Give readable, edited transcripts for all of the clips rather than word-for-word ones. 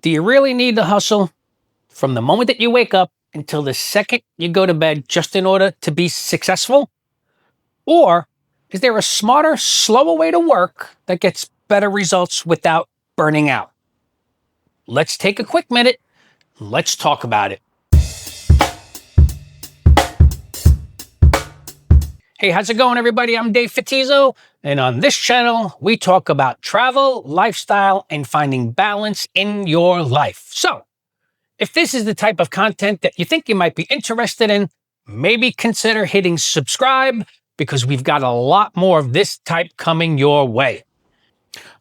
Do you really need to hustle from the moment that you wake up until the second you go to bed just in order to be successful? Or is there a smarter, slower way to work that gets better results without burning out? Let's take a quick minute. Let's talk about it. Hey, how's it going, everybody? I'm Dave Fattizzo, and on this channel, we talk about travel, lifestyle, and finding balance in your life. So, if this is the type of content that you think you might be interested in, maybe consider hitting subscribe because we've got a lot more of this type coming your way.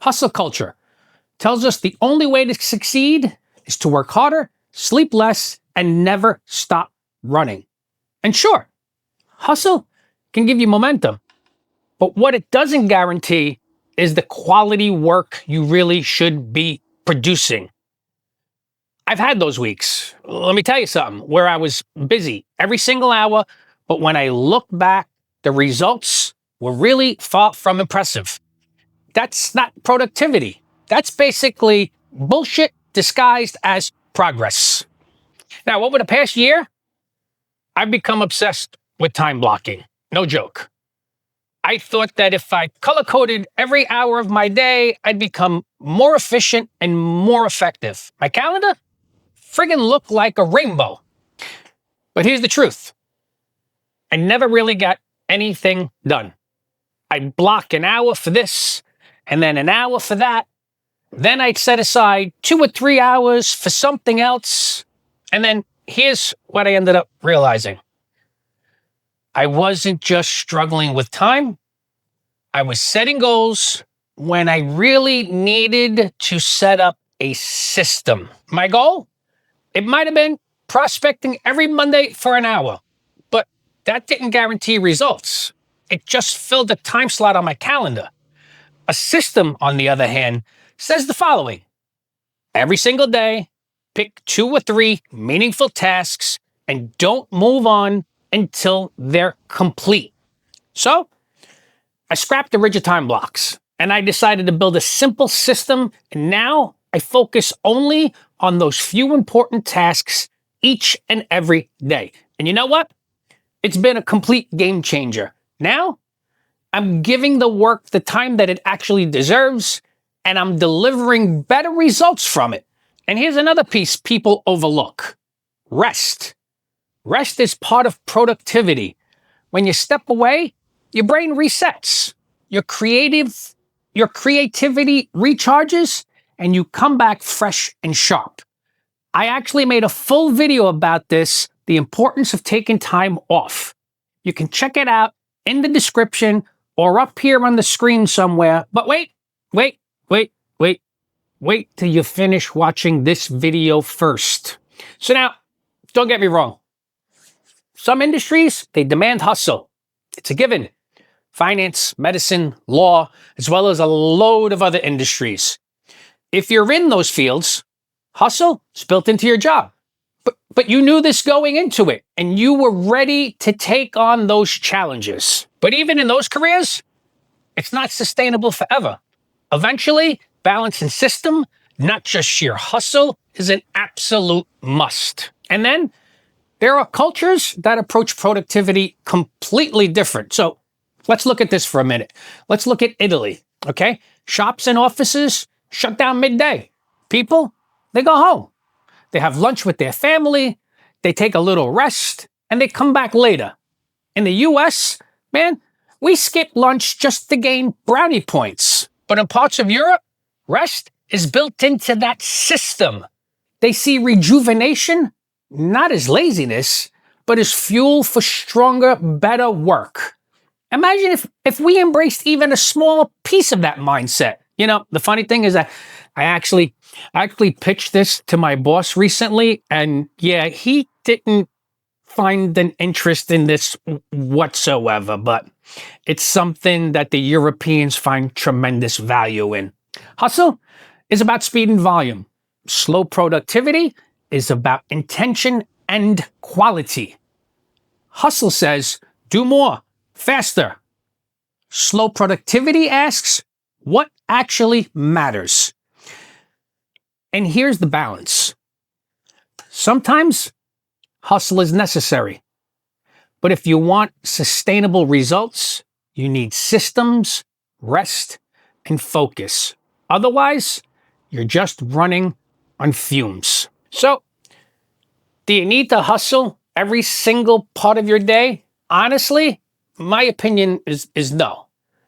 Hustle culture tells us the only way to succeed is to work harder, sleep less, and never stop running. And sure, hustle can give you momentum, but what it doesn't guarantee is the quality work you really should be producing. I've had those weeks, let me tell you something, where I was busy every single hour, but when I look back, the results were really far from impressive. That's not productivity. That's basically bullshit disguised as progress. Now, over the past year, I've become obsessed with time blocking. No joke. I thought that if I color-coded every hour of my day, I'd become more efficient and more effective. My calendar friggin' looked like a rainbow. But here's the truth. I never really got anything done. I'd block an hour for this, and then an hour for that. Then I'd set aside 2 or 3 hours for something else. And then here's what I ended up realizing. I wasn't just struggling with time. I was setting goals when I really needed to set up a system. My goal? It might have been prospecting every Monday for an hour, but that didn't guarantee results. It just filled a time slot on my calendar. A system, on the other hand, says the following. Every single day, pick 2 or 3 meaningful tasks and don't move on until they're complete. So, I scrapped the rigid time blocks and I decided to build a simple system, and now I focus only on those few important tasks each and every day. And you know what? It's been a complete game changer. Now, I'm giving the work the time that it actually deserves, and I'm delivering better results from it. And here's another piece people overlook. Rest. Rest is part of productivity. When you step away, your brain resets. Your creativity recharges, and you come back fresh and sharp. I actually made a full video about this, the importance of taking time off. You can check it out in the description or up here on the screen somewhere. But wait till you finish watching this video first. So now, don't get me wrong. Some industries, they demand hustle. It's a given. Finance, medicine, law, as well as a load of other industries. If you're in those fields, hustle is built into your job. But you knew this going into it, and you were ready to take on those challenges. But even in those careers, it's not sustainable forever. Eventually, balance and system, not just sheer hustle, is an absolute must. And then there are cultures that approach productivity completely different. So let's look at this for a minute. Let's look at Italy, okay? Shops and offices shut down midday. People, they go home. They have lunch with their family, they take a little rest, and they come back later. In the US, man, we skip lunch just to gain brownie points. But in parts of Europe, rest is built into that system. They see rejuvenation not as laziness, but as fuel for stronger, better work. Imagine if we embraced even a small piece of that mindset. You know, the funny thing is that I actually pitched this to my boss recently, and yeah, he didn't find an interest in this whatsoever, but it's something that the Europeans find tremendous value in. Hustle is about speed and volume. Slow productivity is about intention and quality. Hustle says, do more, faster. Slow productivity asks, what actually matters? And here's the balance. Sometimes hustle is necessary. But if you want sustainable results, you need systems, rest, and focus. Otherwise, you're just running on fumes. So, do you need to hustle every single part of your day? Honestly, my opinion is no.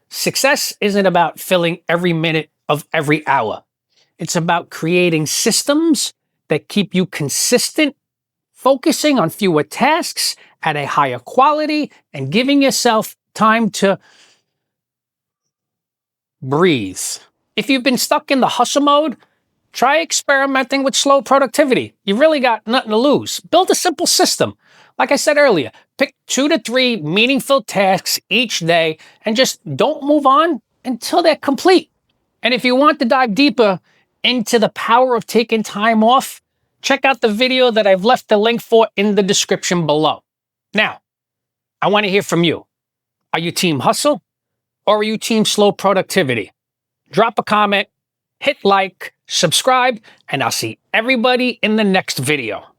Success isn't about filling every minute of every hour. It's about creating systems that keep you consistent, focusing on fewer tasks at a higher quality, and giving yourself time to breathe. If you've been stuck in the hustle mode, try experimenting with slow productivity. You really got nothing to lose. Build a simple system. Like I said earlier, pick 2 to 3 meaningful tasks each day and just don't move on until they're complete. And if you want to dive deeper into the power of taking time off, check out the video that I've left the link for in the description below. Now, I want to hear from you. Are you team hustle or are you team slow productivity? Drop a comment, hit like, subscribe, and I'll see everybody in the next video.